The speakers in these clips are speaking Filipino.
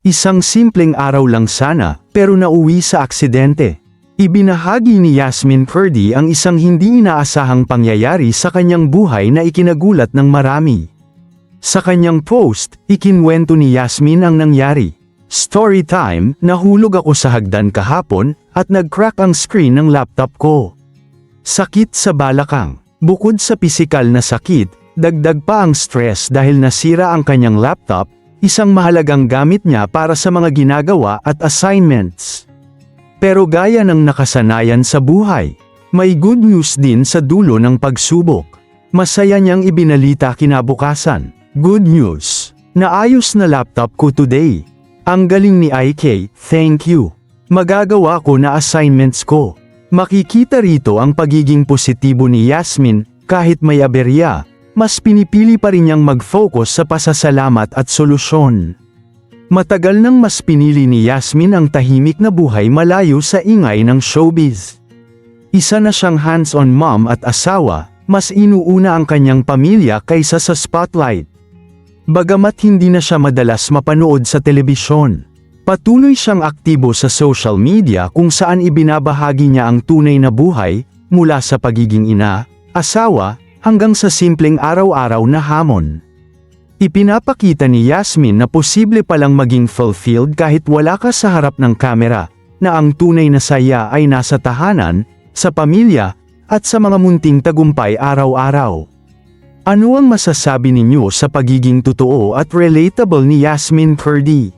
Isang simpleng araw lang sana, pero nauwi sa aksidente. Ibinahagi ni Yasmin Curdy ang isang hindi inaasahang pangyayari sa kanyang buhay na ikinagulat ng marami. Sa kanyang post, ikinwento ni Yasmin ang nangyari. Story time, nahulog ako sa hagdan kahapon, at nag-crack ang screen ng laptop ko. Sakit sa balakang. Bukod sa pisikal na sakit, dagdag pa ang stress dahil nasira ang kanyang laptop, isang mahalagang gamit niya para sa mga ginagawa at assignments. Pero gaya ng nakasanayan sa buhay, may good news din sa dulo ng pagsubok. Masaya niyang ibinalita kinabukasan. Good news! Naayos na laptop ko today. Ang galing ni IK, thank you. Magagawa ko na assignments ko. Makikita rito ang pagiging positibo ni Yasmin, kahit may aberya. Mas pinipili pa rin niyang mag-focus sa pasasalamat at solusyon. Matagal nang mas pinili ni Yasmin ang tahimik na buhay malayo sa ingay ng showbiz. Isa na siyang hands-on mom at asawa, mas inuuna ang kanyang pamilya kaysa sa spotlight. Bagamat hindi na siya madalas mapanood sa telebisyon, patuloy siyang aktibo sa social media kung saan ibinabahagi niya ang tunay na buhay, mula sa pagiging ina, asawa, hanggang sa simpleng araw-araw na hamon. Ipinapakita ni Yasmin na posible palang maging fulfilled kahit wala ka sa harap ng kamera, na ang tunay na saya ay nasa tahanan, sa pamilya, at sa mga munting tagumpay araw-araw. Ano ang masasabi ninyo sa pagiging totoo at relatable ni Yasmin Curdy?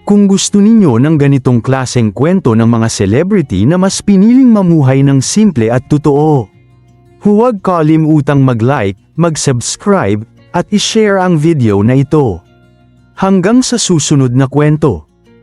Kung gusto ninyo ng ganitong klaseng kwento ng mga celebrity na mas piniling mamuhay ng simple at totoo, huwag kalimutang mag-like, mag-subscribe, at i-share ang video na ito. Hanggang sa susunod na kwento.